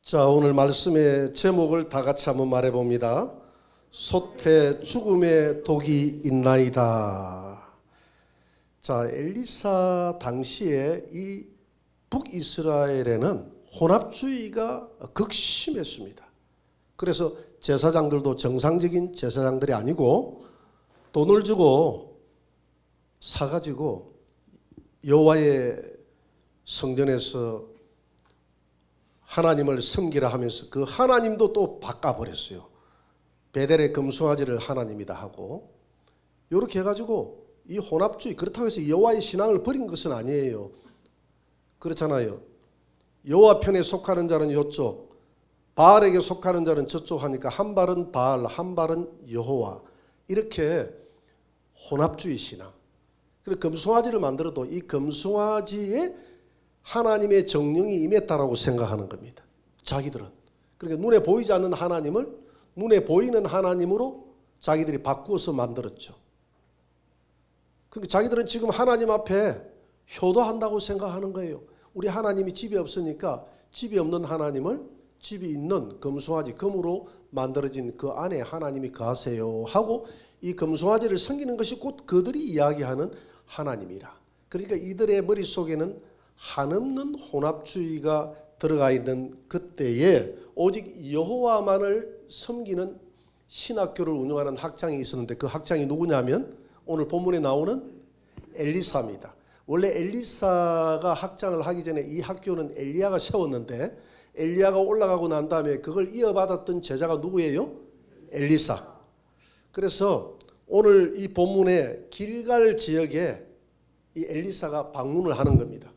자, 오늘 말씀의 제목을 다 같이 한번 말해 봅니다. 솥에 죽음의 독이 있나이다. 자, 엘리사 당시에 이 북이스라엘에는 혼합주의가 극심했습니다. 그래서 제사장들도 정상적인 제사장들이 아니고 돈을 주고 사가지고 여호와의 성전에서 하나님을 섬기라 하면서 그 하나님도 또 바꿔버렸어요. 베델의 금송아지를 하나님이다 하고 이렇게 해가지고 이 혼합주의, 그렇다고 해서 여호와의 신앙을 버린 것은 아니에요. 그렇잖아요. 여호와 편에 속하는 자는 이쪽, 바알에게 속하는 자는 저쪽 하니까 한 발은 바알, 한 발은 여호와, 이렇게 혼합주의 신앙. 그리고 금송아지를 만들어도 이 금송아지에 하나님의 정령이 임했다라고 생각하는 겁니다. 자기들은. 그러니까 눈에 보이지 않는 하나님을 눈에 보이는 하나님으로 자기들이 바꾸어서 만들었죠. 그러니까 자기들은 지금 하나님 앞에 효도한다고 생각하는 거예요. 우리 하나님이 집이 없으니까 집이 없는 하나님을 집이 있는 금송아지, 금으로 만들어진 그 안에 하나님이 거하세요 하고 이 금송아지를 섬기는 것이 곧 그들이 이야기하는 하나님이라. 그러니까 이들의 머릿속에는 한없는 혼합주의가 들어가 있는 그때에 오직 여호와만을 섬기는 신학교를 운영하는 학장이 있었는데 그 학장이 누구냐면 오늘 본문에 나오는 엘리사입니다. 원래 엘리사가 학장을 하기 전에 이 학교는 엘리야가 세웠는데 엘리야가 올라가고 난 다음에 그걸 이어받았던 제자가 누구예요? 엘리사. 그래서 오늘 이 본문에 길갈 지역에 이 엘리사가 방문을 하는 겁니다.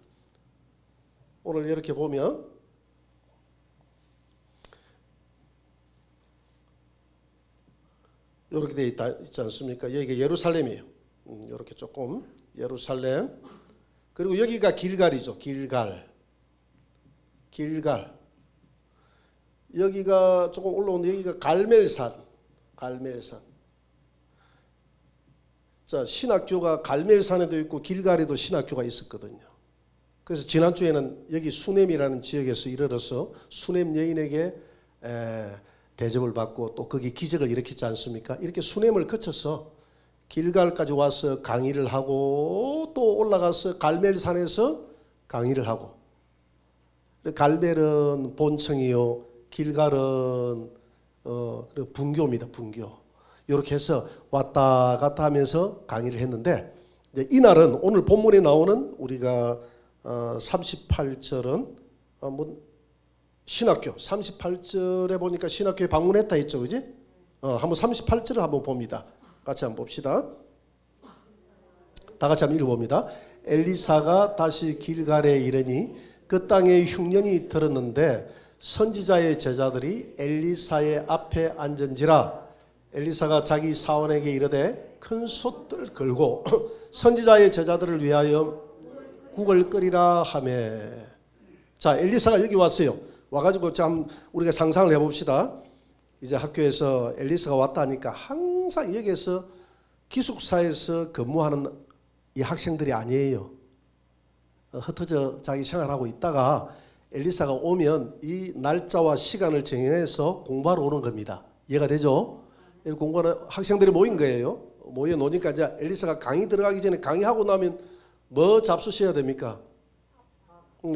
오늘 이렇게 보면 이렇게 되어 있지 않습니까? 여기가 예루살렘이에요. 이렇게 조금 예루살렘. 그리고 여기가 길갈이죠. 길갈. 여기가 조금 올라오는데 여기가 갈멜산. 자, 신학교가 갈멜산에도 있고 길갈에도 신학교가 있었거든요. 그래서 지난주에는 여기 수넴이라는 지역에서 이르러서 수넴 여인에게 대접을 받고 또 거기 기적을 일으켰지 않습니까? 이렇게 수넴을 거쳐서 길갈까지 와서 강의를 하고 또 올라가서 갈멜산에서 강의를 하고, 갈멜은 본청이요, 길갈은 분교입니다. 분교. 이렇게 해서 왔다 갔다 하면서 강의를 했는데 이날은 오늘 본문에 나오는 우리가 38절은 신학교 38절에 보니까 신학교에 방문했다 했죠, 그지? 한번 38절을 한번 봅니다. 같이 한번 봅시다. 다 같이 한번 읽어봅니다. 엘리사가 다시 길갈에 이르니 그 땅에 흉년이 들었는데 선지자의 제자들이 엘리사의 앞에 앉은지라. 엘리사가 자기 사원에게 이르되 큰 솥을 걸고 선지자의 제자들을 위하여 국을 끓이라 하매. 자, 엘리사가 여기 왔어요. 와가지고 참 우리가 상상을 해봅시다. 이제 학교에서 엘리사가 왔다 하니까 항상 여기에서 기숙사에서 근무하는 이 학생들이 아니에요. 흩어져 자기 생활하고 있다가 엘리사가 오면 이 날짜와 시간을 정해서 공부하러 오는 겁니다. 이해가 되죠? 공부하는 학생들이 모인 거예요. 모여 놓으니까 이제 엘리사가 강의 들어가기 전에 강의하고 나면 뭐 잡수셔야 됩니까?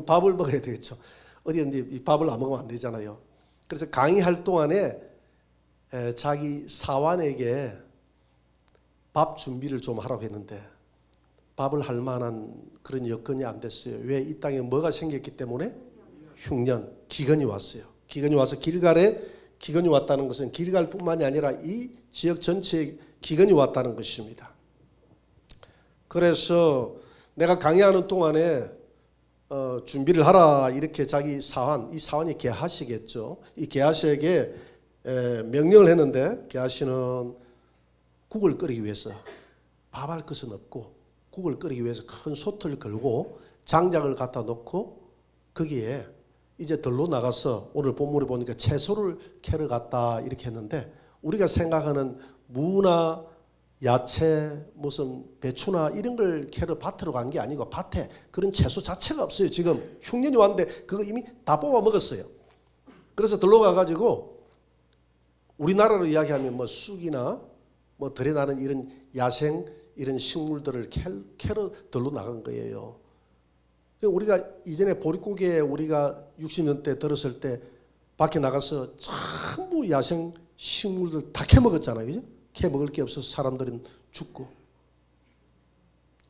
밥을 먹어야 되겠죠. 어디 이 밥을 안 먹으면 안 되잖아요. 그래서 강의할 동안에 자기 사환에게 밥 준비를 좀 하라고 했는데 밥을 할 만한 그런 여건이 안 됐어요. 왜? 이 땅에 뭐가 생겼기 때문에? 흉년, 기근이 왔어요. 기근이 와서 길갈에 기근이 왔다는 것은 길갈뿐만이 아니라 이 지역 전체에 기근이 왔다는 것입니다. 그래서 내가 강의하는 동안에 준비를 하라 이렇게 자기 사환, 이 사환이 게하시겠죠. 이 게하시에게 명령을 했는데 게하시는 국을 끓이기 위해서 밥할 것은 없고 국을 끓이기 위해서 큰 솥을 걸고 장작을 갖다 놓고 거기에 이제 들로 나가서 오늘 본문에 보니까 채소를 캐러 갔다 이렇게 했는데 우리가 생각하는 무나 야채 무슨 배추나 이런 걸 캐러 밭으로 간 게 아니고 밭에 그런 채소 자체가 없어요. 지금 흉년이 왔는데 그거 이미 다 뽑아 먹었어요. 그래서 들러 가가지고 우리나라로 이야기하면 뭐 쑥이나 뭐 들에 나는 이런 야생 이런 식물들을 캐러 들러 나간 거예요. 우리가 이전에 보릿고개에 우리가 60년대 들었을 때 밖에 나가서 전부 야생 식물들 다 캐먹었잖아요. 그죠? 캐먹을 게 없어서 사람들은 죽고.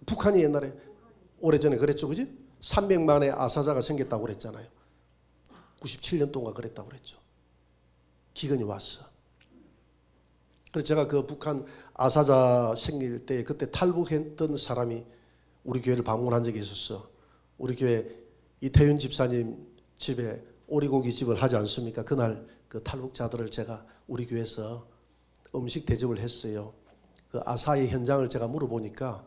북한이 옛날에 오래전에 그랬죠. 그지? 300만의 아사자가 생겼다고 그랬잖아요. 97년 동안 그랬다고 그랬죠. 기근이 왔어. 그래서 제가 그 북한 아사자 생길 때 그때 탈북했던 사람이 우리 교회를 방문한 적이 있었어. 우리 교회 이태윤 집사님 집에 오리고기 집을 하지 않습니까? 그날 그 탈북자들을 제가 우리 교회에서 음식 대접을 했어요. 그 아사히 현장을 제가 물어보니까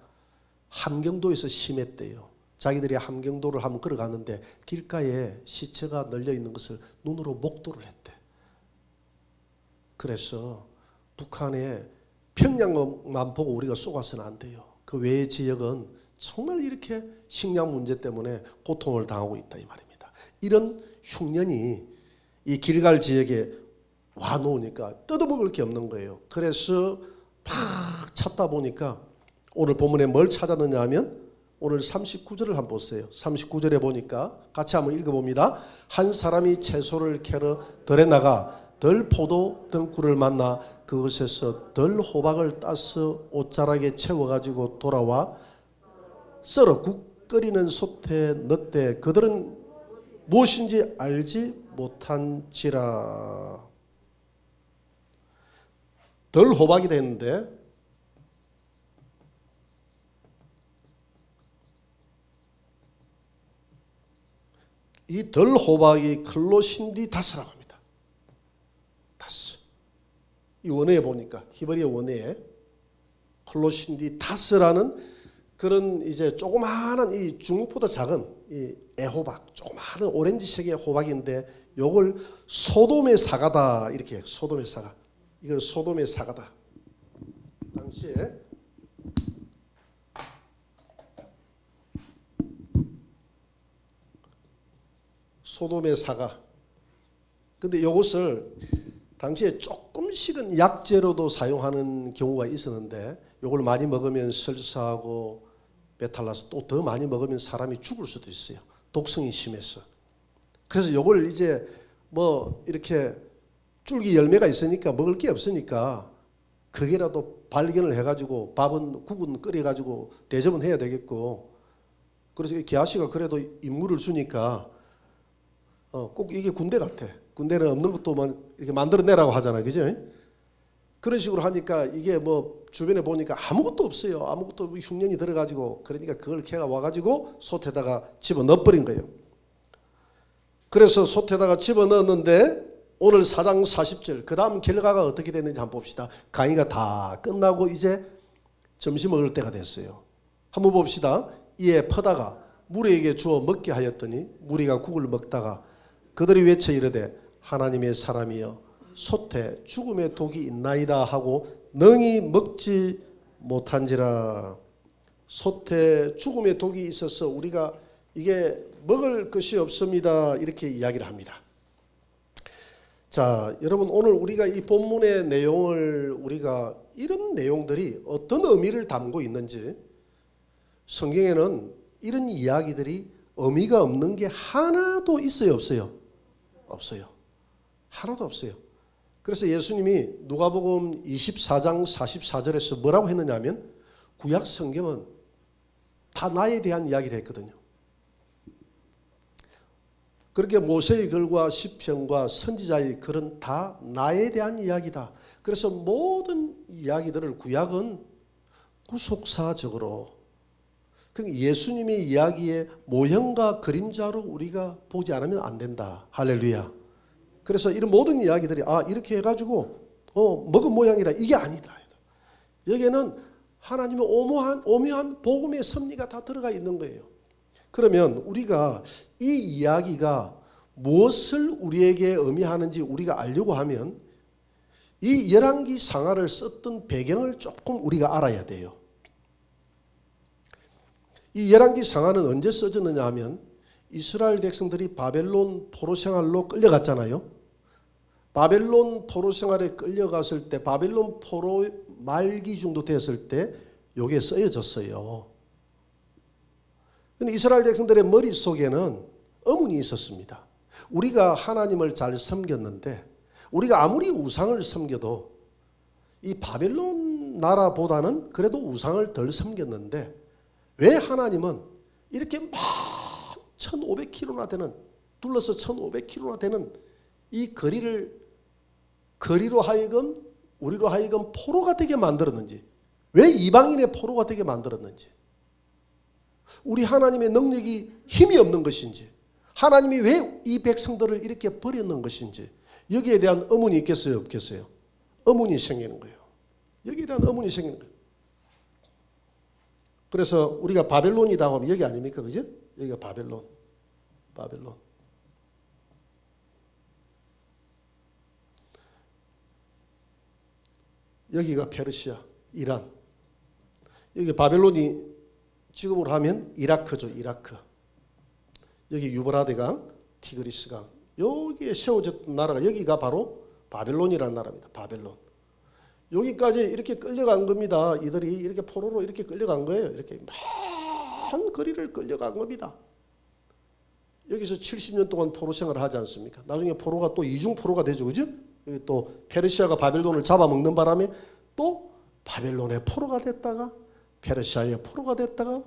함경도에서 심했대요. 자기들이 함경도를 한번 걸어갔는데 길가에 시체가 널려 있는 것을 눈으로 목도를 했대. 그래서 북한에 평양만 보고 우리가 쏘가서는 안 돼요. 그 외의 지역은 정말 이렇게 식량 문제 때문에 고통을 당하고 있다 이 말입니다. 이런 흉년이 이 길갈 지역에 와 놓으니까 뜯어먹을 게 없는 거예요. 그래서 팍 찾다 보니까 오늘 본문에 뭘 찾았느냐 하면 오늘 39절을 한번 보세요. 39절에 보니까 같이 한번 읽어봅니다. 한 사람이 채소를 캐러 들에 나가 덜 포도 등굴을 만나 그것에서 덜 호박을 따서 옷자락에 채워가지고 돌아와 썰어 국 끓이는 솥에 넣되 그들은 무엇인지 알지 못한지라. 덜 호박이 됐는데 이 덜 호박이 클로신디다스라고 합니다. 다스. 이 원어에 보니까 히브리어 원어에 클로신디다스라는 그런 이제 조그마한 이 중국보다 작은 이 애호박, 조그마한 오렌지색의 호박인데 요걸 소돔의 사과다 이렇게 소돔의 사과. 이걸 소돔의 사과다. 당시에 소돔의 사과. 근데 이것을 당시에 조금씩은 약재로도 사용하는 경우가 있었는데 이걸 많이 먹으면 설사하고 배탈 나서 또 더 많이 먹으면 사람이 죽을 수도 있어요. 독성이 심해서. 그래서 이걸 이제 뭐 이렇게 줄기 열매가 있으니까 먹을 게 없으니까 그게라도 발견을 해가지고 밥은 국은 끓여가지고 대접은 해야 되겠고 그래서 게하씨가 그래도 임무를 주니까 꼭 이게 군대 같아. 군대는 없는 것도 이렇게 만들어내라고 하잖아요. 그죠? 그런 식으로 하니까 이게 뭐 주변에 보니까 아무것도 없어요. 아무것도 흉년이 들어가지고 그러니까 그걸 걔가 와가지고 솥에다가 집어넣어버린 거예요. 그래서 솥에다가 집어넣었는데 오늘 4장 40절 그 다음 결과가 어떻게 됐는지 한번 봅시다. 강의가 다 끝나고 이제 점심 먹을 때가 됐어요. 한번 봅시다. 이에 퍼다가 무리에게 주어 먹게 하였더니 무리가 국을 먹다가 그들이 외쳐 이르되 하나님의 사람이여 솥에 죽음의 독이 있나이다 하고 능히 먹지 못한지라. 솥에 죽음의 독이 있어서 우리가 이게 먹을 것이 없습니다 이렇게 이야기를 합니다. 자, 여러분 오늘 우리가 이 본문의 내용을 우리가 이런 내용들이 어떤 의미를 담고 있는지 성경에는 이런 이야기들이 의미가 없는 게 하나도 있어요 없어요? 없어요. 하나도 없어요. 그래서 예수님이 누가복음 24장 44절에서 뭐라고 했느냐면 구약 성경은 다 나에 대한 이야기를 했거든요. 그렇게 모세의 글과 시편과 선지자의 글은 다 나에 대한 이야기다. 그래서 모든 이야기들을 구약은 구속사적으로 그러니까 예수님의 이야기의 모형과 그림자로 우리가 보지 않으면 안 된다. 할렐루야. 그래서 이런 모든 이야기들이 이렇게 해가지고 먹은 모양이라 이게 아니다. 여기에는 하나님의 오묘한 복음의 섭리가 다 들어가 있는 거예요. 그러면 우리가 이 이야기가 무엇을 우리에게 의미하는지 우리가 알려고 하면 이 열왕기 상하를 썼던 배경을 조금 우리가 알아야 돼요. 이 열왕기 상하는 언제 써졌느냐 하면 이스라엘 백성들이 바벨론 포로 생활로 끌려갔잖아요. 바벨론 포로 생활에 끌려갔을 때, 바벨론 포로 말기 정도 됐을 때 요게 쓰여졌어요. 근데 이스라엘 백성들의 머릿속에는 의문이 있었습니다. 우리가 하나님을 잘 섬겼는데, 우리가 아무리 우상을 섬겨도 이 바벨론 나라보다는 그래도 우상을 덜 섬겼는데 왜 하나님은 이렇게 막 1500km나 되는, 둘러서 1500km나 되는 이 거리로 하여금 우리로 하여금 포로가 되게 만들었는지, 왜 이방인의 포로가 되게 만들었는지, 우리 하나님의 능력이 힘이 없는 것인지, 하나님이 왜 이 백성들을 이렇게 버렸는 것인지, 여기에 대한 의문이 있겠어요, 없겠어요? 의문이 생기는 거예요. 여기에 대한 의문이 생기는 거예요. 그래서 우리가 바벨론이다 하면 여기 아닙니까? 그죠? 여기가 바벨론. 여기가 페르시아, 이란. 여기 바벨론이 지금으로 하면 이라크죠, 이라크. 여기 유브라데강, 티그리스강. 여기에 세워졌던 나라가, 여기가 바로 바벨론이라는 나라입니다. 바벨론. 여기까지 이렇게 끌려간 겁니다. 이들이 이렇게 포로로 이렇게 끌려간 거예요. 이렇게 먼 거리를 끌려간 겁니다. 여기서 70년 동안 포로 생활을 하지 않습니까? 나중에 포로가 또 이중 포로가 되죠. 그죠? 여기 또 페르시아가 바벨론을 잡아먹는 바람에 또 바벨론의 포로가 됐다가 페르시아의 포로가 됐다가,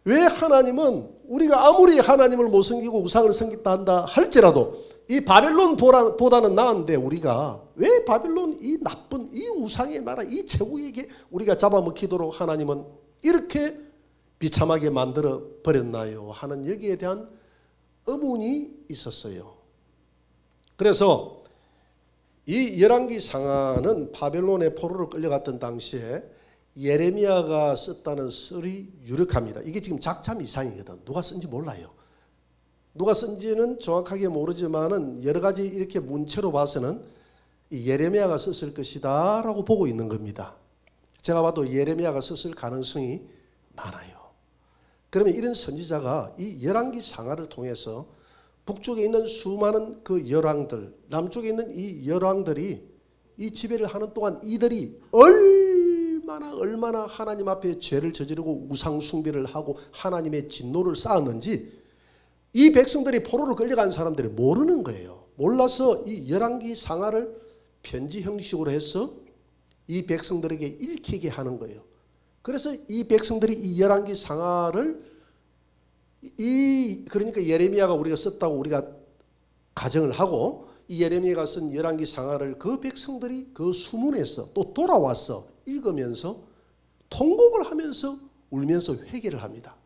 왜 하나님은 우리가 아무리 하나님을 못 섬기고 우상을 섬긴다 한다 할지라도 이 바벨론보다는 나은데 우리가 왜 바벨론 이 나쁜 이 우상의 나라 이 제국에게 우리가 잡아먹히도록 하나님은 이렇게 비참하게 만들어 버렸나요 하는 여기에 대한 의문이 있었어요. 그래서 이 열왕기 상하는 바벨론의 포로로 끌려갔던 당시에 예레미야가 썼다는 설이 유력합니다. 이게 지금 작참 이상이거든. 누가 쓴지 몰라요. 누가 쓴지는 정확하게 모르지만은 여러 가지 이렇게 문체로 봐서는 이 예레미야가 썼을 것이다 라고 보고 있는 겁니다. 제가 봐도 예레미야가 썼을 가능성이 많아요. 그러면 이런 선지자가 이 열왕기 상하를 통해서 북쪽에 있는 수많은 그 열왕들, 남쪽에 있는 이 열왕들이 이 지배를 하는 동안 이들이 얼마나 하나님 앞에 죄를 저지르고 우상 숭배를 하고 하나님의 진노를 쌓았는지 이 백성들이 포로로 끌려간 사람들이 모르는 거예요. 몰라서 이 열왕기 상하를 편지 형식으로 해서 이 백성들에게 읽히게 하는 거예요. 그래서 이 백성들이 이 열왕기 상하를 그러니까 예레미야가 우리가 썼다고 우리가 가정을 하고, 이 예레미야가 쓴 열왕기 상하를 그 백성들이 그 수문에서 또 돌아와서 읽으면서 통곡을 하면서 울면서 회개를 합니다.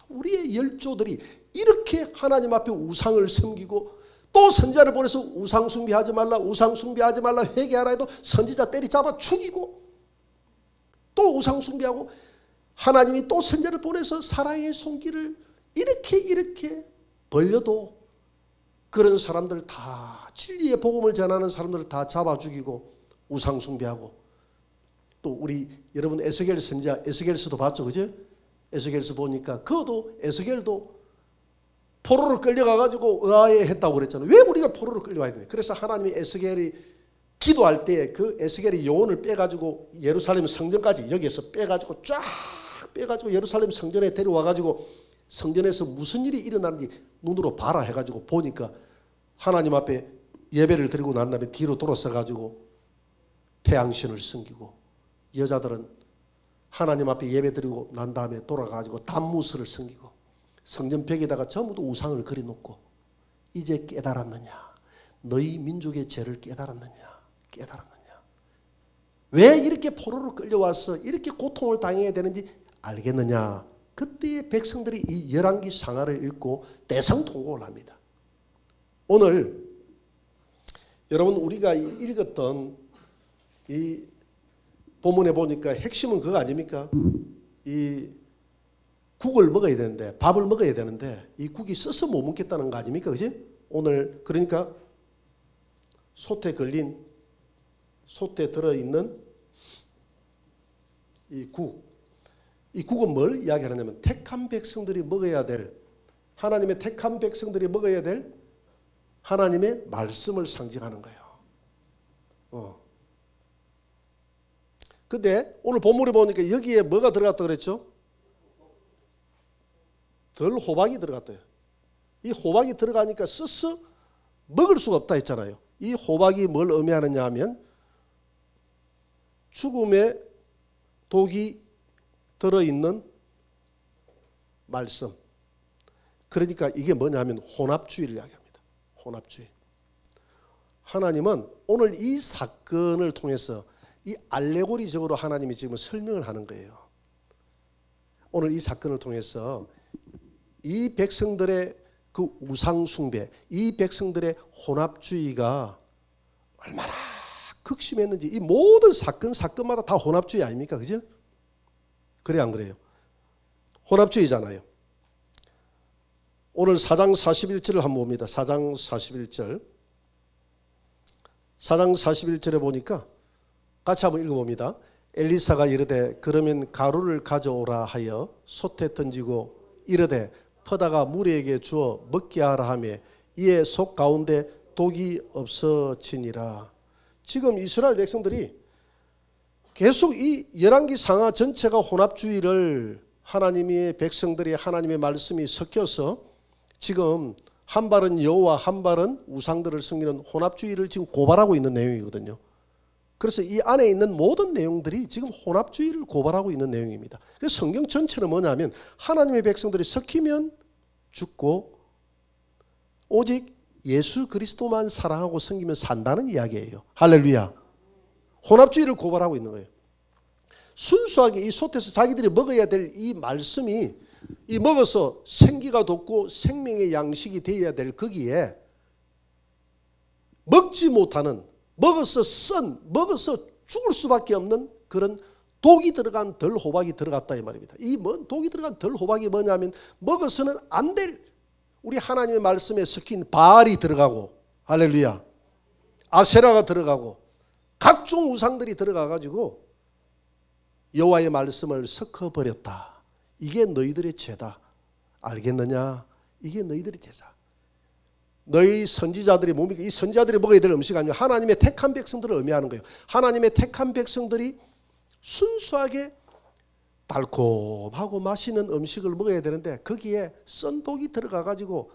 우리의 열조들이 이렇게 하나님 앞에 우상을 섬기고, 또 선지자를 보내서 우상 숭배하지 말라 회개하라 해도 선지자 때리잡아 죽이고, 또 우상 숭배하고, 하나님이 또 선지자를 보내서 사랑의 손길을 이렇게 벌려도 그런 사람들 다, 진리의 복음을 전하는 사람들을 다 잡아 죽이고 우상 숭배하고, 또 우리 여러분 에스겔 선지자 에스겔서도 봤죠, 그죠? 에스겔서 보니까 그도 에스겔도 포로로 끌려가가지고 의아해했다고 그랬잖아요. 왜 우리가 포로로 끌려와야 되냐? 그래서 하나님이 에스겔이 기도할 때 그 에스겔의 영혼을 빼가지고 예루살렘 성전까지 여기에서 빼가지고 쫙 빼가지고 예루살렘 성전에 데려와가지고 성전에서 무슨 일이 일어나는지 눈으로 봐라 해가지고 보니까 하나님 앞에 예배를 드리고 난 다음에 뒤로 돌아서가지고 태양신을 섬기고, 여자들은 하나님 앞에 예배 드리고 난 다음에 돌아가가지고 단무스를 섬기고 성전 벽에다가 전부 다 우상을 그려놓고, 이제 깨달았느냐? 너희 민족의 죄를 깨달았느냐? 왜 이렇게 포로로 끌려와서 이렇게 고통을 당해야 되는지 알겠느냐? 그때의 백성들이 이 열왕기 상하를 읽고 대성통곡을 합니다. 오늘 여러분 우리가 읽었던 이 본문에 보니까 핵심은 그거 아닙니까? 이 국을 먹어야 되는데, 밥을 먹어야 되는데 이 국이 써서 못 먹겠다는 거 아닙니까? 그지? 오늘 그러니까 솥에 들어있는 이 국은 뭘 이야기하냐면 택한 백성들이 먹어야 될, 하나님의 택한 백성들이 먹어야 될 하나님의 말씀을 상징하는 거예요. 근데 오늘 본문에 보니까 여기에 뭐가 들어갔다 그랬죠? 덜 호박이 들어갔대요. 이 호박이 들어가니까 써서 먹을 수가 없다 했잖아요. 이 호박이 뭘 의미하느냐 하면 죽음의 독이 들어있는 말씀. 그러니까 이게 뭐냐면 혼합주의를 이야기합니다. 혼합주의. 하나님은 오늘 이 사건을 통해서 이 알레고리적으로 하나님이 지금 설명을 하는 거예요. 오늘 이 사건을 통해서 이 백성들의 그 우상숭배, 이 백성들의 혼합주의가 얼마나 극심했는지, 이 모든 사건마다 다 혼합주의 아닙니까? 그죠? 그래 안 그래요? 혼합주의잖아요. 오늘 4장 41절을 한번 봅니다. 4장 41절. 4장 41절에 보니까 같이 한번 읽어봅니다. 엘리사가 이르되 그러면 가루를 가져오라 하여 솥에 던지고 이르되 퍼다가 무리에게 주어 먹게 하라 하며 이에 속 가운데 독이 없어지니라. 지금 이스라엘 백성들이 계속 이 열왕기 상하 전체가 혼합주의를 하나님의 백성들이 하나님의 말씀이 섞여서 지금 한 발은 여호와 한 발은 우상들을 섬기는 혼합주의를 지금 고발하고 있는 내용이거든요. 그래서 이 안에 있는 모든 내용들이 지금 혼합주의를 고발하고 있는 내용입니다. 그래서 성경 전체는 뭐냐면 하나님의 백성들이 섞이면 죽고 오직 예수 그리스도만 사랑하고 섬기면 산다는 이야기예요. 할렐루야. 혼합주의를 고발하고 있는 거예요. 순수하게 이 솥에서 자기들이 먹어야 될 이 말씀이 이 먹어서 생기가 돋고 생명의 양식이 되어야 될 거기에 먹지 못하는 먹어서 죽을 수밖에 없는 그런 독이 들어간 덜 호박이 들어갔다 이 말입니다. 이 독이 들어간 덜 호박이 뭐냐면 먹어서는 안 될 우리 하나님의 말씀에 섞인 바알이 들어가고 할렐루야 아세라가 들어가고 각종 우상들이 들어가가지고 여호와의 말씀을 섞어버렸다. 이게 너희들의 죄다. 알겠느냐? 이게 너희들의 죄다. 너희 선지자들이 뭡니까? 이 선지자들이 먹어야 될 음식 아니면 하나님의 택한 백성들을 의미하는 거예요. 하나님의 택한 백성들이 순수하게 달콤하고 맛있는 음식을 먹어야 되는데 거기에 썬 독이 들어가가지고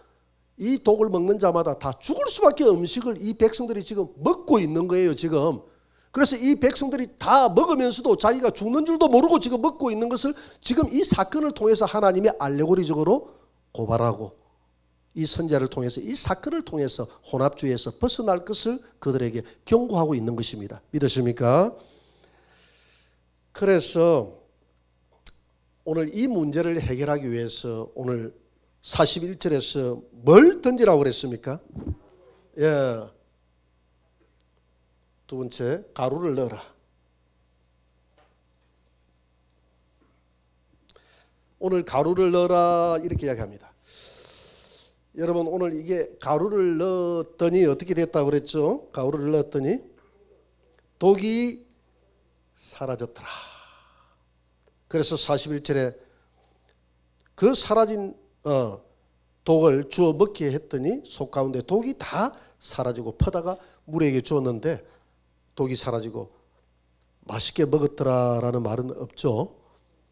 이 독을 먹는 자마다 다 죽을 수밖에 음식을 이 백성들이 지금 먹고 있는 거예요. 지금. 그래서 이 백성들이 다 먹으면서도 자기가 죽는 줄도 모르고 지금 먹고 있는 것을 지금 이 사건을 통해서 하나님이 알레고리적으로 고발하고 이 선지자를 통해서 이 사건을 통해서 혼합주의에서 벗어날 것을 그들에게 경고하고 있는 것입니다. 믿으십니까? 그래서 오늘 이 문제를 해결하기 위해서 오늘 41절에서 뭘 던지라고 그랬습니까? 예. 두 번째, 가루를 넣어라. 오늘 가루를 넣어라 이렇게 이야기합니다. 여러분 오늘 이게 가루를 넣었더니 어떻게 됐다고 그랬죠? 가루를 넣었더니 독이 사라졌더라. 그래서 41절에 그 사라진 독을 주어 먹게 했더니 속 가운데 독이 다 사라지고 퍼다가 물에게 주었는데 독이 사라지고 맛있게 먹었더라라는 말은 없죠.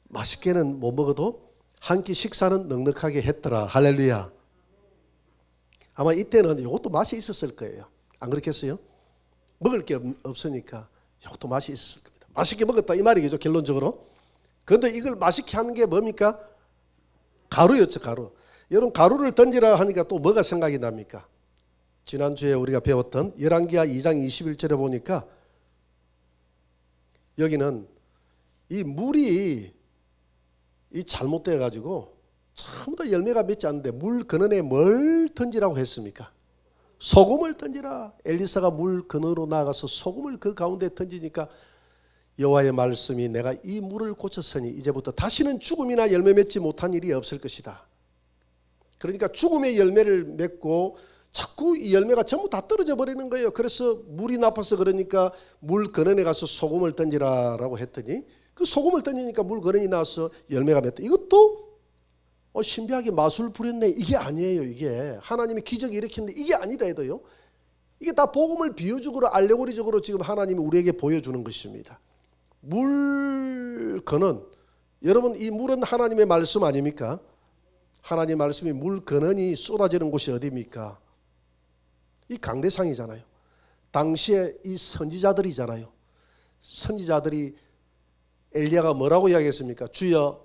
맛있게는 못 먹어도 한 끼 식사는 넉넉하게 했더라. 할렐루야. 아마 이때는 이것도 맛이 있었을 거예요. 안 그렇겠어요? 먹을 게 없으니까 이것도 맛이 있었을 겁니다. 맛있게 먹었다 이 말이겠죠, 결론적으로. 그런데 이걸 맛있게 하는 게 뭡니까? 가루였죠, 가루. 여러분 가루를 던지라 하니까 또 뭐가 생각이 납니까? 지난주에 우리가 배웠던 열왕기하 2장 21절에 보니까 여기는 이 물이 이 잘못되어 가지고 전부 다 열매가 맺지 않는데 물 근원에 뭘 던지라고 했습니까? 소금을 던지라. 엘리사가 물 근원으로 나가서 소금을 그 가운데 던지니까 여호와의 말씀이 내가 이 물을 고쳤으니 이제부터 다시는 죽음이나 열매 맺지 못한 일이 없을 것이다. 그러니까 죽음의 열매를 맺고 자꾸 이 열매가 전부 다 떨어져 버리는 거예요. 그래서 물이 나빠서 그러니까 물 근원에 가서 소금을 던지라라고 했더니 그 소금을 던지니까 물 근원이 나와서 열매가 맺다. 이것도 신비하게 마술 부렸네. 이게 아니에요. 이게 하나님이 기적이 일으켰는데 이게 아니다 해도요. 이게 다 복음을 비유적으로 알레고리적으로 지금 하나님이 우리에게 보여주는 것입니다. 물 근원, 여러분 이 물은 하나님의 말씀 아닙니까? 하나님의 말씀이 물 근원이 쏟아지는 곳이 어디입니까? 이 강대상이잖아요. 당시에 이 선지자들이잖아요. 선지자들이 엘리야가 뭐라고 이야기했습니까? 주여,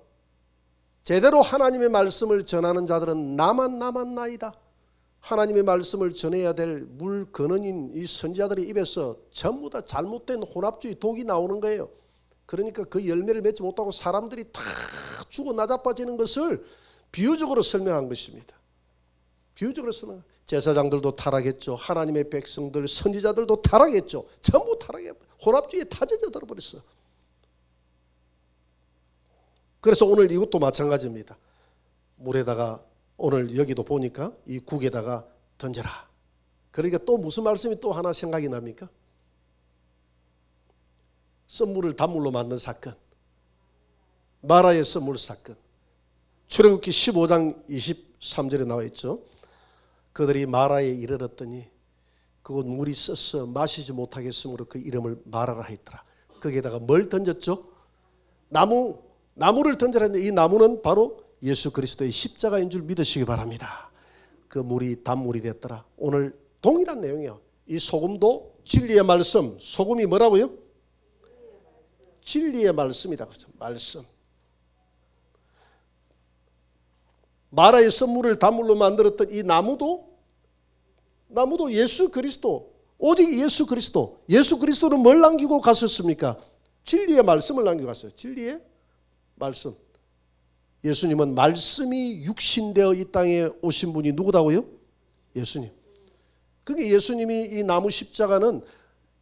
제대로 하나님의 말씀을 전하는 자들은 나만 남았나이다. 하나님의 말씀을 전해야 될 물 근원인 이 선지자들의 입에서 전부 다 잘못된 혼합주의 독이 나오는 거예요. 그러니까 그 열매를 맺지 못하고 사람들이 다 죽어 나자빠지는 것을 비유적으로 설명한 것입니다. 비유적으로 설명. 제사장들도 타락했죠. 하나님의 백성들, 선지자들도 타락했죠. 전부 타락해. 혼합주의에 다 젖어들어 버렸어요. 그래서 오늘 이것도 마찬가지입니다. 물에다가 오늘 여기도 보니까 이 국에다가 던져라. 그러니까 또 무슨 말씀이 또 하나 생각이 납니까? 썬물을 단물로 만든 사건. 마라의 썬물 사건. 출애굽기 15장 23절에 나와 있죠. 그들이 마라에 이르렀더니 그곳 물이 써서 마시지 못하겠으므로 그 이름을 마라라 했더라. 거기에다가 뭘 던졌죠? 나무를 던져라 했는데 이 나무는 바로 예수 그리스도의 십자가인 줄 믿으시기 바랍니다. 그 물이 단물이 됐더라. 오늘 동일한 내용이에요. 이 소금도 진리의 말씀. 소금이 뭐라고요? 진리의 말씀이다. 그렇죠. 말씀. 마라의 썬물을 단물로 만들었던 이 나무도 예수 그리스도, 오직 예수 그리스도. 예수 그리스도는 뭘 남기고 갔었습니까? 진리의 말씀을 남기고 갔어요. 진리의 말씀. 예수님은 말씀이 육신되어 이 땅에 오신 분이 누구다고요? 예수님. 그게 예수님이 이 나무 십자가는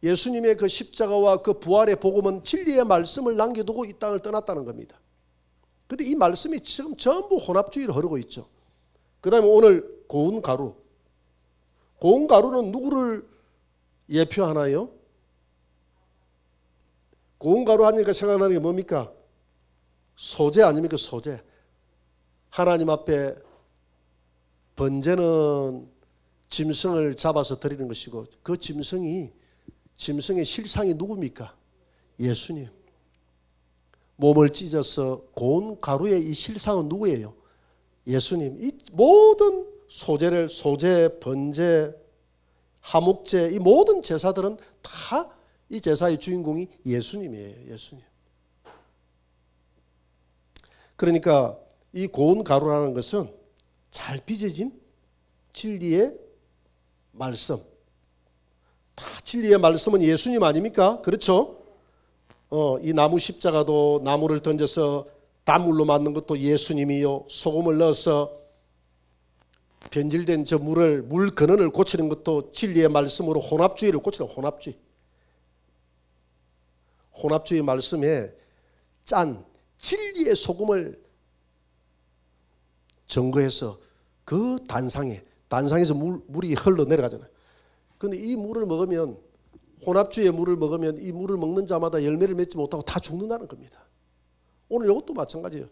예수님의 그 십자가와 그 부활의 복음은 진리의 말씀을 남겨두고 이 땅을 떠났다는 겁니다. 그런데 이 말씀이 지금 전부 혼합주의로 흐르고 있죠. 그 다음에 오늘 고운 가루. 고운 가루는 누구를 예표하나요? 고운 가루 하니까 생각나는 게 뭡니까? 소재 아닙니까? 소재. 하나님 앞에 번제는 짐승을 잡아서 드리는 것이고 그 짐승의 실상이 누굽니까? 예수님. 몸을 찢어서 고운 가루의 이 실상은 누구예요? 예수님. 이 모든 소제, 번제, 하목제 이 모든 제사들은 다 이 제사의 주인공이 예수님이에요. 예수님. 그러니까 이 고운 가루라는 것은 잘 빚어진 진리의 말씀. 다 진리의 말씀은 예수님 아닙니까? 그렇죠? 이 나무 십자가도 나무를 던져서 단물로 만든 것도 예수님이요. 소금을 넣어서 변질된 저 물 근원을 고치는 것도 진리의 말씀으로 혼합주의를 고치는 혼합주의. 혼합주의 말씀에 짠 진리의 소금을 증거해서 그 단상에서 물이 흘러내려가잖아요. 그런데 이 물을 먹으면 혼합주의의 물을 먹으면 이 물을 먹는 자마다 열매를 맺지 못하고 다 죽는다는 겁니다. 오늘 이것도 마찬가지예요.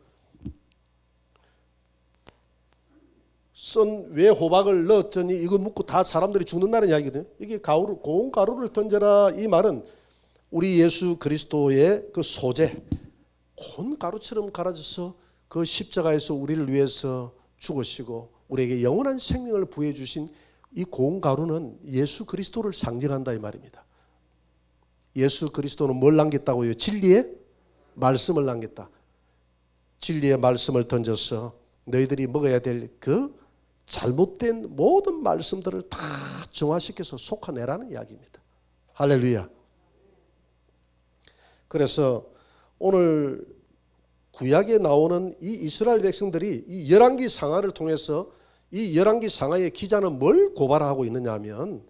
썬 왜 호박을 넣었더니 이거 묻고 다 사람들이 죽는다는 이야기거든요. 이게 고운 가루를 던져라 이 말은 우리 예수 그리스도의 그 소재 고운 가루처럼 갈아져서 그 십자가에서 우리를 위해서 죽으시고 우리에게 영원한 생명을 부여해 주신 이 고운 가루는 예수 그리스도를 상징한다 이 말입니다. 예수 그리스도는 뭘 남겼다고요? 진리의 말씀을 남겼다. 진리의 말씀을 던져서 너희들이 먹어야 될 그 잘못된 모든 말씀들을 다 정화시켜서 솎아내라는 이야기입니다. 할렐루야. 그래서 오늘 구약에 나오는 이 이스라엘 백성들이 이 열왕기 상하를 통해서 이 열왕기 상하의 기자는 뭘 고발하고 있느냐 하면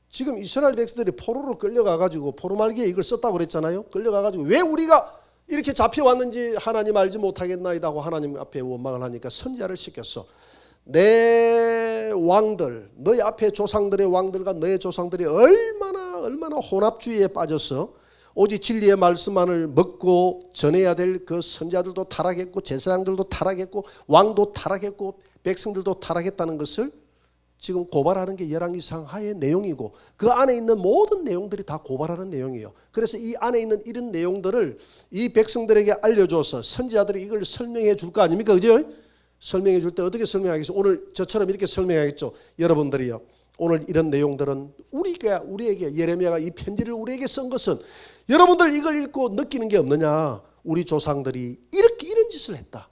지금 이스라엘 백성들이 포로로 끌려가가지고 포로말기에 이걸 썼다고 그랬잖아요. 끌려가가지고 왜 우리가 이렇게 잡혀왔는지 하나님 알지 못하겠나이다 하고 하나님 앞에 원망을 하니까 선지자를 시켰어. 내 왕들, 너희 앞에 조상들의 왕들과 너의 조상들이 얼마나 혼합주의에 빠져서 오직 진리의 말씀만을 먹고 전해야 될 그 선지자들도 타락했고 제사장들도 타락했고 왕도 타락했고 백성들도 타락했다는 것을 지금 고발하는 게 열왕기상 하의 내용이고 그 안에 있는 모든 내용들이 다 고발하는 내용이에요. 그래서 이 안에 있는 이런 내용들을 이 백성들에게 알려줘서 선지자들이 이걸 설명해 줄 거 아닙니까? 그죠? 설명해 줄 때 어떻게 설명하겠어요? 오늘 저처럼 이렇게 설명하겠죠. 여러분들이요. 오늘 이런 내용들은 우리에게 예레미야가 이 편지를 우리에게 쓴 것은 여러분들 이걸 읽고 느끼는 게 없느냐? 우리 조상들이 이런 짓을 했다.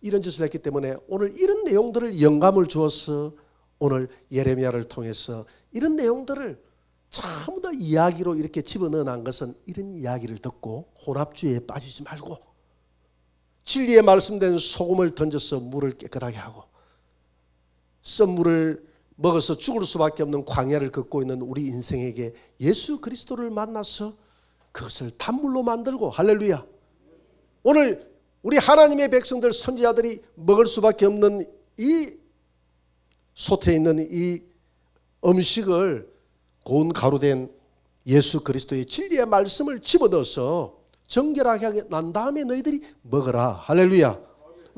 이런 짓을 했기 때문에 오늘 이런 내용들을 영감을 주어서 오늘 예레미야를 통해서 이런 내용들을 전부 다 이야기로 이렇게 집어넣어놓은 것은 이런 이야기를 듣고 혼합주의에 빠지지 말고 진리에 말씀된 소금을 던져서 물을 깨끗하게 하고 썬물을 먹어서 죽을 수밖에 없는 광야를 걷고 있는 우리 인생에게 예수 그리스도를 만나서 그것을 단물로 만들고 할렐루야. 오늘 우리 하나님의 백성들 선지자들이 먹을 수밖에 없는 이 솥에 있는 이 음식을 고운 가루된 예수 그리스도의 진리의 말씀을 집어넣어서 정결하게 난 다음에 너희들이 먹어라. 할렐루야.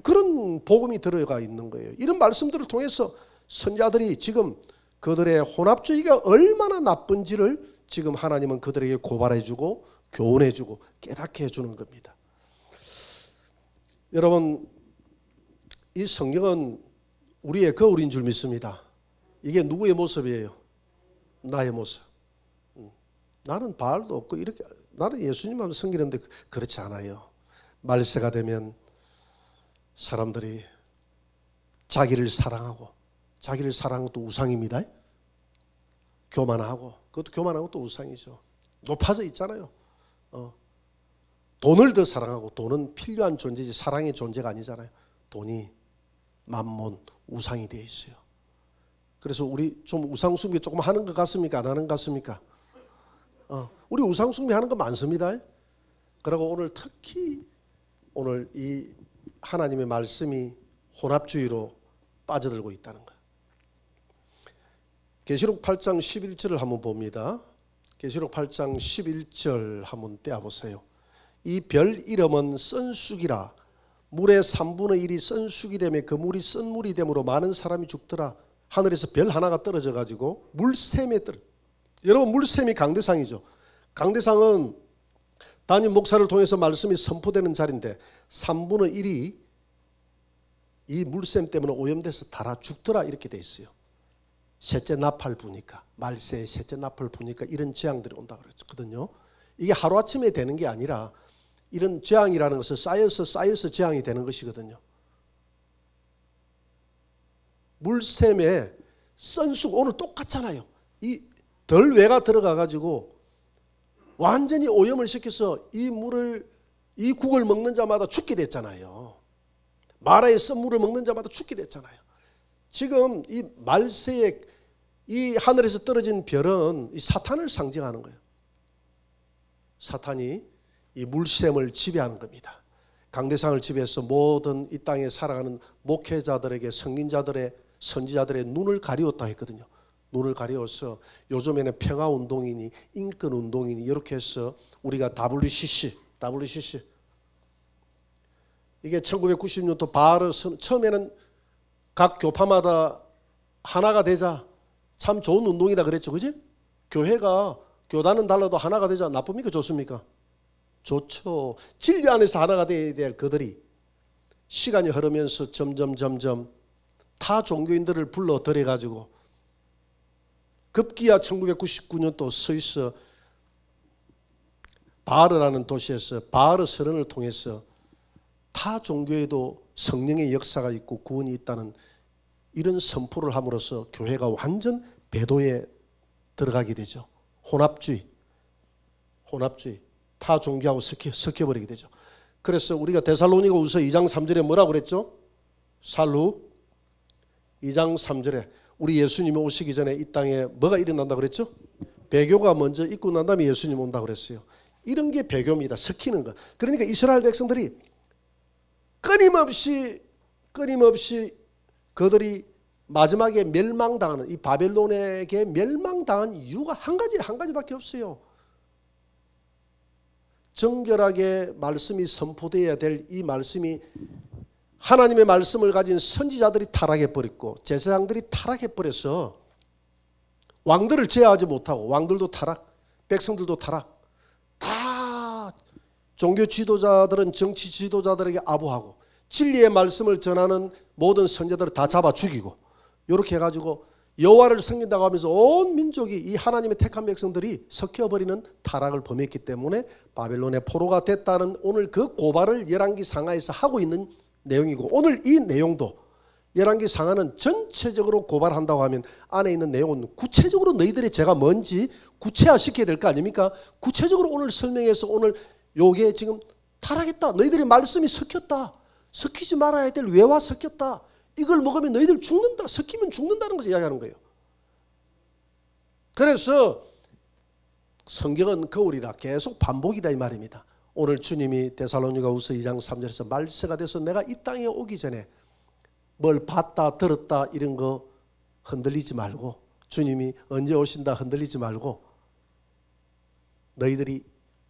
그런 복음이 들어가 있는 거예요. 이런 말씀들을 통해서 선지자들이 지금 그들의 혼합주의가 얼마나 나쁜지를 지금 하나님은 그들에게 고발해주고 교훈해주고 깨닫게 해주는 겁니다. 여러분, 이 성경은 우리의 거울인 줄 믿습니다. 이게 누구의 모습이에요? 나의 모습. 나는 바알도 없고 이렇게 나는 예수님만 섬기는데 그렇지 않아요. 말세가 되면 사람들이 자기를 사랑하고 자기를 사랑하는 것도 우상입니다. 교만하고 그것도 교만하고 또 우상이죠. 높아져 있잖아요. 돈을 더 사랑하고 돈은 필요한 존재지 사랑의 존재가 아니잖아요. 돈이 만몬 우상이 되어 있어요. 그래서 우리 좀 우상숭배 조금 하는 것 같습니까? 안 하는 것 같습니까? 우리 우상숭배 하는 거 많습니다. 그리고 오늘 특히 오늘 이 하나님의 말씀이 혼합주의로 빠져들고 있다는 거예요. 계시록 8장 11절을 한번 봅니다. 계시록 8장 11절 한번 떼어보세요. 이 별 이름은 썬쑥이라 물의 3분의 1이 썬쑥이 되며 그 물이 썬물이 되므로 많은 사람이 죽더라. 하늘에서 별 하나가 떨어져 가지고 물샘에 떨어. 여러분 물샘이 강대상이죠. 강대상은 담임 목사를 통해서 말씀이 선포되는 자리인데 3분의 1이 이 물샘 때문에 오염돼서 달아 죽더라 이렇게 돼 있어요. 셋째 나팔 부니까 말세에 셋째 나팔 부니까 이런 재앙들이 온다 그랬거든요. 이게 하루아침에 되는 게 아니라 이런 재앙이라는 것은 쌓여서 재앙이 되는 것이거든요. 물샘에 썬쑥 오늘 똑같잖아요. 이 덜외가 들어가 가지고 완전히 오염을 시켜서 이 물을 이 국을 먹는 자마다 죽게 됐잖아요. 마라의 썬물을 먹는 자마다 죽게 됐잖아요. 지금 이 말세에 이 하늘에서 떨어진 별은 이 사탄을 상징하는 거예요. 사탄이 이 물샘을 지배하는 겁니다. 강대상을 지배해서 모든 이 땅에 살아가는 목회자들에게 성인자들의 선지자들의 눈을 가리웠다 했거든요. 눈을 가리워서 요즘에는 평화운동이니 인권운동이니 이렇게 해서 우리가 WCC 이게 1990년도 바로 처음에는 각 교파마다 하나가 되자 참 좋은 운동이다 그랬죠. 그지? 교회가 교단은 달라도 하나가 되자 나쁩니까? 좋습니까? 좋죠. 진리 안에서 하나가 되어야 될 그들이 시간이 흐르면서 점점 타 종교인들을 불러 들여가지고 급기야 1999년도 스위스 바르라는 도시에서 바르 선언을 통해서 타 종교에도 성령의 역사가 있고 구원이 있다는 이런 선포를 함으로써 교회가 완전 배도에 들어가게 되죠. 혼합주의 타 종교하고 섞여버리게 되죠. 그래서 우리가 데살로니가후서 2장 3절에 뭐라고 그랬죠? 살루 2장 3절에 우리 예수님이 오시기 전에 이 땅에 뭐가 일어난다 그랬죠? 배교가 먼저 있고 난 다음에 예수님 온다 그랬어요. 이런 게 배교입니다. 섞이는 거. 그러니까 이스라엘 백성들이 끊임없이 그들이 마지막에 멸망당하는 이 바벨론에게 멸망당한 이유가 한 가지밖에 없어요. 정결하게 말씀이 선포되어야 될 이 말씀이 하나님의 말씀을 가진 선지자들이 타락해버렸고 제사장들이 타락해버려서 왕들을 제어하지 못하고 왕들도 타락, 백성들도 타락, 다 종교 지도자들은 정치 지도자들에게 아부하고 진리의 말씀을 전하는 모든 선지자들을 다 잡아 죽이고 이렇게 해가지고 여호와를 섬긴다고 하면서 온 민족이 이 하나님의 택한 백성들이 섞여버리는 타락을 범했기 때문에 바벨론의 포로가 됐다는 오늘 그 고발을 열왕기 상하에서 하고 있는 내용이고, 오늘 이 내용도 열왕기 상하는 전체적으로 고발한다고 하면 안에 있는 내용은 구체적으로 너희들의 죄가 뭔지 구체화시켜야 될 거 아닙니까? 구체적으로 오늘 설명해서 오늘 요게 지금 타락했다, 너희들의 말씀이 섞였다, 섞이지 말아야 될 외와 섞였다, 이걸 먹으면 너희들 죽는다, 섞이면 죽는다는 것을 이야기하는 거예요. 그래서 성경은 거울이라 계속 반복이다 이 말입니다. 오늘 주님이 데살로니가후서 2장 3절에서 말세가 돼서 내가 이 땅에 오기 전에 뭘 봤다 들었다 이런 거 흔들리지 말고, 주님이 언제 오신다 흔들리지 말고, 너희들이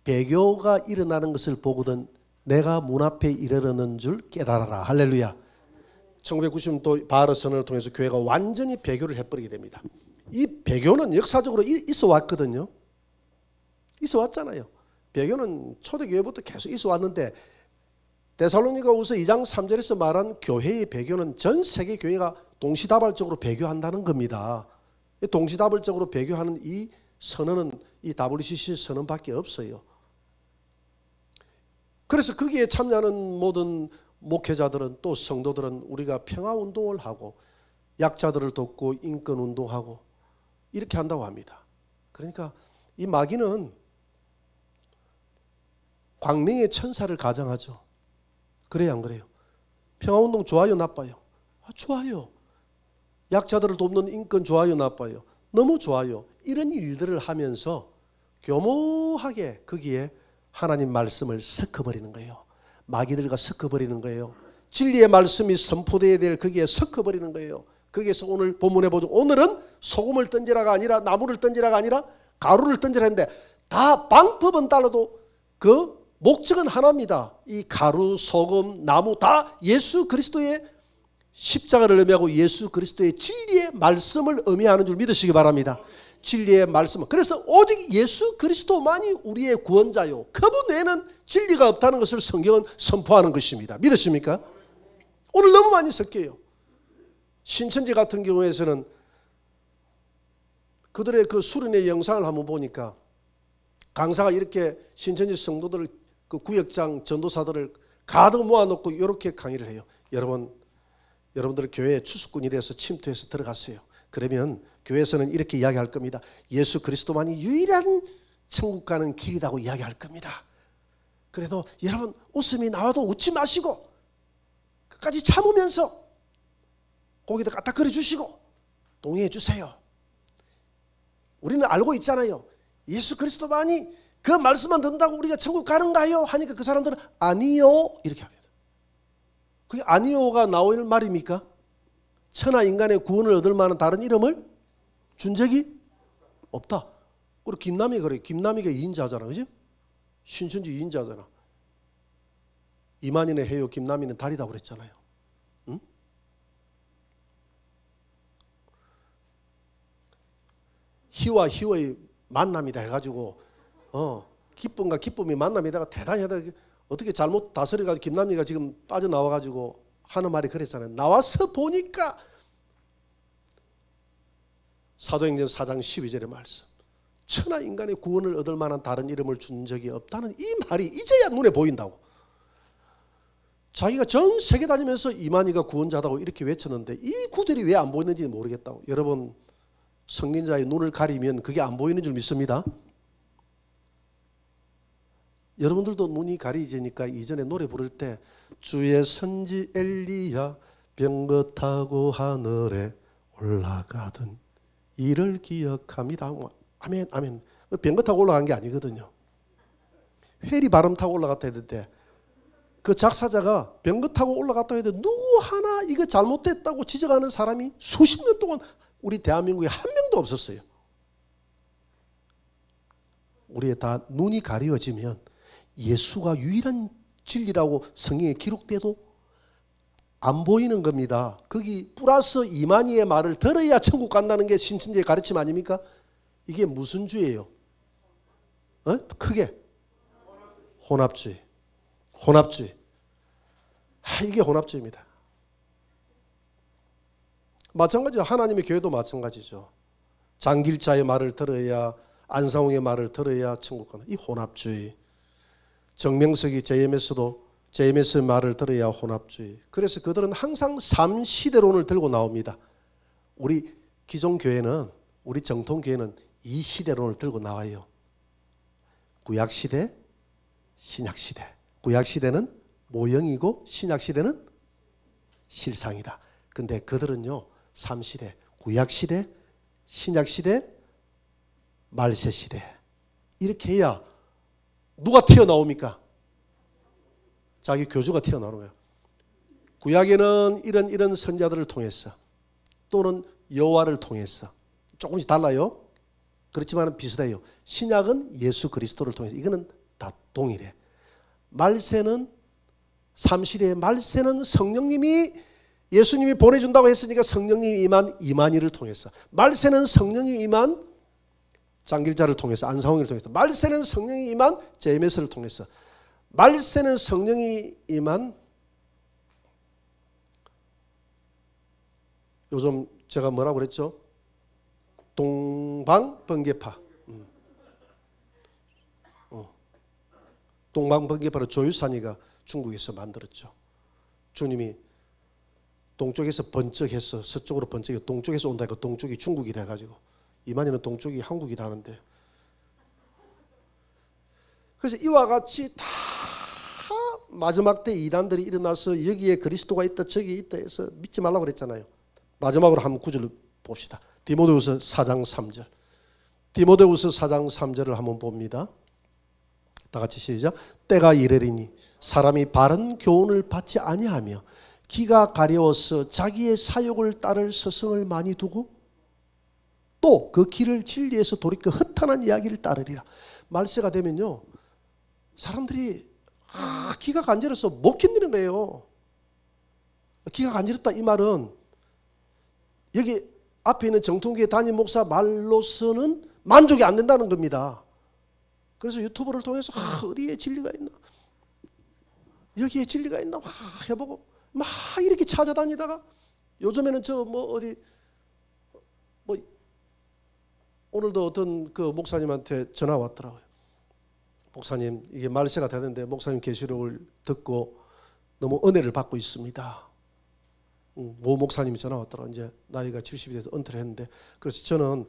배교가 일어나는 것을 보거든 내가 문 앞에 이르르는 줄 깨달아라. 할렐루야. 1990년도 바하르 선언을 통해서 교회가 완전히 배교를 해버리게 됩니다. 이 배교는 역사적으로 있어 왔거든요. 있어 왔잖아요. 배교는 초대교회부터 계속 있어 왔는데 데살로니가후서 2장 3절에서 말한 교회의 배교는 전 세계 교회가 동시다발적으로 배교한다는 겁니다. 동시다발적으로 배교하는 이 선언은 이 WCC 선언밖에 없어요. 그래서 거기에 참여하는 모든 목회자들은 또 성도들은 우리가 평화운동을 하고 약자들을 돕고 인권운동하고 이렇게 한다고 합니다. 그러니까 이 마귀는 광명의 천사를 가장하죠. 그래요 안 그래요? 평화운동 좋아요 나빠요? 좋아요. 약자들을 돕는 인권 좋아요 나빠요? 너무 좋아요. 이런 일들을 하면서 교모하게 거기에 하나님 말씀을 섞어버리는 거예요. 마귀들과 섞어버리는 거예요. 진리의 말씀이 선포되어야 될 거기에 섞어버리는 거예요. 거기에서 오늘 본문에 보죠. 오늘은 소금을 던지라가 아니라 나무를 던지라가 아니라 가루를 던지라 했는데 다 방법은 달라도 그 목적은 하나입니다. 이 가루, 소금, 나무 다 예수 그리스도의 십자가를 의미하고 예수 그리스도의 진리의 말씀을 의미하는 줄 믿으시기 바랍니다. 진리의 말씀. 그래서 오직 예수 그리스도만이 우리의 구원자요, 그분 외에는 진리가 없다는 것을 성경은 선포하는 것입니다. 믿으십니까? 오늘 너무 많이 섞여요. 신천지 같은 경우에서는 그들의 그 수련의 영상을 한번 보니까 강사가 이렇게 신천지 성도들을 그 구역장 전도사들을 가득 모아놓고 이렇게 강의를 해요. 여러분들 교회에 추수꾼이 돼서 침투해서 들어갔어요. 그러면 교회에서는 이렇게 이야기할 겁니다. 예수 그리스도만이 유일한 천국 가는 길이라고 이야기할 겁니다. 그래도 여러분 웃음이 나와도 웃지 마시고 끝까지 참으면서 고기도 까딱거려 주시고 동의해 주세요. 우리는 알고 있잖아요. 예수 그리스도만이 그 말씀만 듣는다고 우리가 천국 가는가요? 하니까 그 사람들은 아니요 이렇게 합니다. 그게 아니요가 나올 말입니까? 천하 인간의 구원을 얻을 만한 다른 이름을 준 적이 없다. 우리 김남희 그래. 김남희가 2인자잖아. 그죠? 신천지 2인자잖아. 이만희는 해요. 김남희는 달이다 그랬잖아요. 응? 희와 희의 만남이다 해가지고 기쁨과 기쁨이 만남이다가 대단히 하다. 어떻게 잘못 다스려가지고 김남희가 지금 빠져나와가지고 하는 말이 그랬잖아요. 나와서 보니까 사도행전 4장 12절의 말씀, 천하 인간의 구원을 얻을 만한 다른 이름을 준 적이 없다는 이 말이 이제야 눈에 보인다고. 자기가 전 세계 다니면서 이만희가 구원자다고 이렇게 외쳤는데 이 구절이 왜 안 보이는지 모르겠다고. 여러분 성인자의 눈을 가리면 그게 안 보이는 줄 믿습니다. 여러분들도 눈이 가리지니까 이전에 노래 부를 때 주의 선지 엘리야 병거 타고 하늘에 올라가던 이를 기억합니다. 아멘 아멘. 병거 타고 올라간 게 아니거든요. 회리 바람 타고 올라갔다 했는데 그 작사자가 병거 타고 올라갔다 했는데 누구 하나 이거 잘못됐다고 지적하는 사람이 수십 년 동안 우리 대한민국에 한 명도 없었어요. 우리의 다 눈이 가려지면 예수가 유일한 진리라고 성경에 기록돼도 안 보이는 겁니다. 거기 플러스 이만희의 말을 들어야 천국 간다는 게 신천지의 가르침 아닙니까? 이게 무슨 주예요? 크게 혼합주의. 혼합주의. 이게 혼합주의입니다. 마찬가지죠. 하나님의 교회도 마찬가지죠. 장길자의 말을 들어야, 안상홍의 말을 들어야 천국 가는 이 혼합주의. 정명석이 JMS의 말을 들어야 혼합주의. 그래서 그들은 항상 삼시대론을 들고 나옵니다. 우리 기존 교회는, 우리 정통 교회는 이 시대론을 들고 나와요. 구약시대, 신약시대. 구약시대는 모형이고 신약시대는 실상이다. 근데 그들은요, 3시대, 구약시대, 신약시대, 말세시대. 이렇게 해야 누가 튀어나옵니까? 자기 교주가 튀어나오는 거예요. 구약에는 이런 선자들을 통해서, 또는 여호와를 통해서, 조금씩 달라요. 그렇지만 비슷해요. 신약은 예수 그리스도를 통해서. 이거는 다 동일해. 말세는, 3시대의 말세는 성령님이, 예수님이 보내준다고 했으니까 성령님이 임한 이만희를 통해서, 말세는 성령이 임한 장길자를 통해서, 안상홍이를 통해서, 말세는 성령이 임한 JMS를 통해서, 말세는 성령이 임한, 요즘 제가 뭐라고 그랬죠? 동방번개파. 동방번개파를 조유산이가 중국에서 만들었죠. 주님이 동쪽에서 번쩍해서 서쪽으로 번쩍해, 동쪽에서 온다니까 동쪽이 중국이 돼가지고, 이만희는 동쪽이 한국이다 하는데, 그래서 이와 같이 다 마지막 때 이단들이 일어나서 여기에 그리스도가 있다 저기 있다 해서 믿지 말라고 그랬잖아요. 마지막으로 한번 구절을 봅시다. 디모데후서 4장 3절. 디모데후서 4장 3절을 한번 봅니다. 다 같이 시작. 때가 이르리니 사람이 바른 교훈을 받지 아니하며 기가 가려워서 자기의 사욕을 따를 서성을 많이 두고 또 그 길을 진리에서 돌이켜 허탄한 이야기를 따르리라. 말세가 되면요, 사람들이 기가 간절해서 못 견디는 거예요. 기가 간절했다 이 말은 여기 앞에 있는 정통교회 담임 목사 말로서는 만족이 안 된다는 겁니다. 그래서 유튜브를 통해서 어디에 진리가 있나, 여기에 진리가 있나 해보고 막 이렇게 찾아다니다가, 요즘에는 저 어디 오늘도 어떤 그 목사님한테 전화 왔더라고요. 목사님, 이게 말세가 되는데 목사님 계시록을 듣고 너무 은혜를 받고 있습니다. 모 목사님이 전화 왔더라고요. 이제 나이가 70이 돼서 은퇴를 했는데, 그래서 저는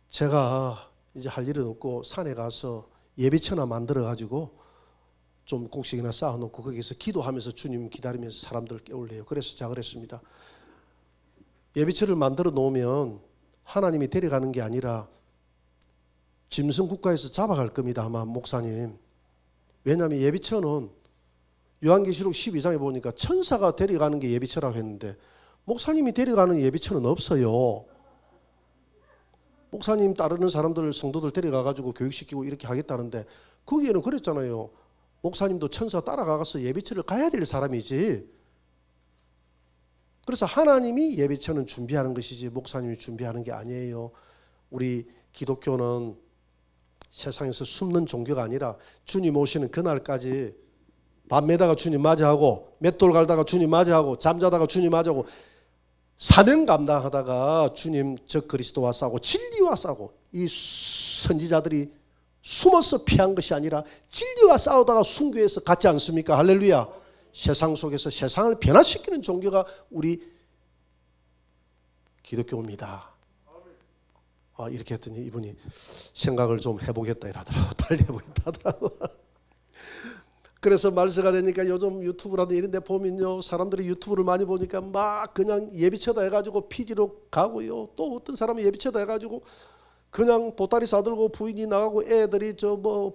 제가 이제 할 일은 없고 산에 가서 예배처나 만들어 가지고 좀 곡식이나 쌓아놓고 거기서 기도하면서 주님 기다리면서 사람들을 깨울래요. 그래서 제가 그랬습니다. 예배처를 만들어 놓으면 하나님이 데려가는 게 아니라 짐승 국가에서 잡아갈 겁니다, 아마 목사님. 왜냐하면 예배처는 요한계시록 12장에 보니까 천사가 데려가는 게 예배처라고 했는데 목사님이 데려가는 예배처는 없어요. 목사님 따르는 사람들, 성도들 데려가가지고 교육시키고 이렇게 하겠다는데 거기에는 그랬잖아요. 목사님도 천사 따라가서 예배처를 가야 될 사람이지. 그래서 하나님이 예배처는 준비하는 것이지 목사님이 준비하는 게 아니에요. 우리 기독교는 세상에서 숨는 종교가 아니라 주님 오시는 그날까지 밤매다가 주님 맞이하고 맷돌 갈다가 주님 맞이하고 잠자다가 주님 맞이하고 사명 감당하다가 주님 저 그리스도와 싸우고 진리와 싸우고, 이 선지자들이 숨어서 피한 것이 아니라 진리와 싸우다가 순교해서 갔지 않습니까? 할렐루야. 세상 속에서 세상을 변화시키는 종교가 우리 기독교입니다. 이렇게 했더니 이분이 생각을 좀 해보겠다 이러더라고. 달리 해보겠다 하더라고. 그래서 말세가 되니까 요즘 유튜브라든 이런 데 보면요, 사람들이 유튜브를 많이 보니까 막 그냥 예비쳐다 해가지고 피지로 가고요, 또 어떤 사람이 예비쳐다 해가지고 그냥 보따리 싸들고 부인이 나가고 애들이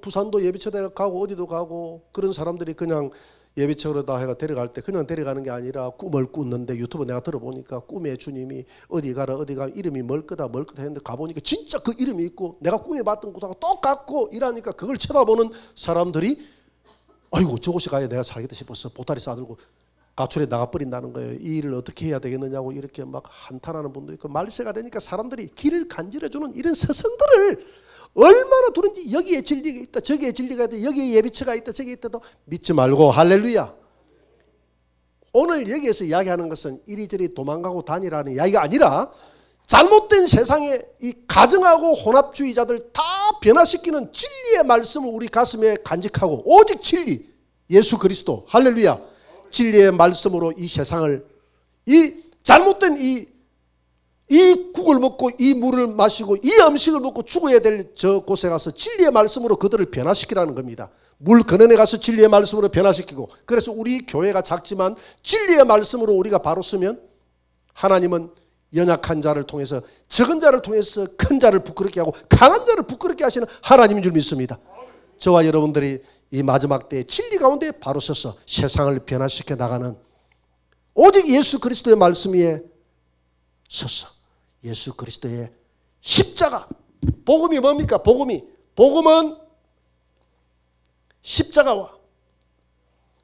부산도 예비쳐다 가고 어디도 가고, 그런 사람들이 그냥 예비처다 해가 데려갈 때 그냥 데려가는 게 아니라 꿈을 꾸는데, 유튜브 내가 들어보니까 꿈에 주님이 어디 가라 이름이 뭘 거다 했는데 가보니까 진짜 그 이름이 있고 내가 꿈에 봤던 곳하고 똑같고 이러니까 그걸 쳐다보는 사람들이 아이고 저곳에 가야 내가 살겠다 싶어서 보따리 싸들고 가출에 나가버린다는 거예요. 이 일을 어떻게 해야 되겠느냐고 이렇게 막 한탄하는 분도 있고, 말세가 되니까 사람들이 길을 간질해주는 이런 서성들을 얼마나 두는지, 여기에 진리가 있다, 저기에 진리가 있다, 여기에 예비처가 있다, 저기에 있다도 믿지 말고, 할렐루야. 오늘 여기에서 이야기하는 것은 이리저리 도망가고 다니라는 이야기가 아니라 잘못된 세상에 이 가정하고 혼합주의자들 다 변화시키는 진리의 말씀을 우리 가슴에 간직하고, 오직 진리, 예수 그리스도, 할렐루야, 진리의 말씀으로 이 세상을, 이 잘못된 이 국을 먹고 이 물을 마시고 이 음식을 먹고 죽어야 될 저 곳에 가서 진리의 말씀으로 그들을 변화시키라는 겁니다. 물 근원에 가서 진리의 말씀으로 변화시키고, 그래서 우리 교회가 작지만 진리의 말씀으로 우리가 바로 서면 하나님은 연약한 자를 통해서, 적은 자를 통해서 큰 자를 부끄럽게 하고 강한 자를 부끄럽게 하시는 하나님인 줄 믿습니다. 저와 여러분들이 이 마지막 때에 진리 가운데 바로 서서 세상을 변화시켜 나가는, 오직 예수 그리스도의 말씀 위에 서서 예수 그리스도의 십자가, 복음이 뭡니까? 복음은 십자가와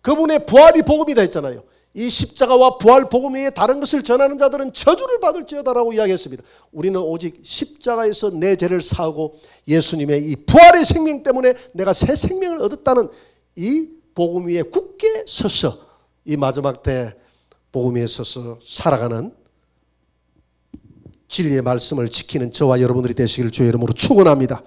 그분의 부활이 복음이다 했잖아요. 이 십자가와 부활 복음 외에 다른 것을 전하는 자들은 저주를 받을지어다라고 이야기했습니다. 우리는 오직 십자가에서 내 죄를 사하고 예수님의 이 부활의 생명 때문에 내가 새 생명을 얻었다는 이 복음 위에 굳게 서서 이 마지막 때 복음 위에 서서 살아가는 진리의 말씀을 지키는 저와 여러분들이 되시기를 주의 이름으로 축원합니다.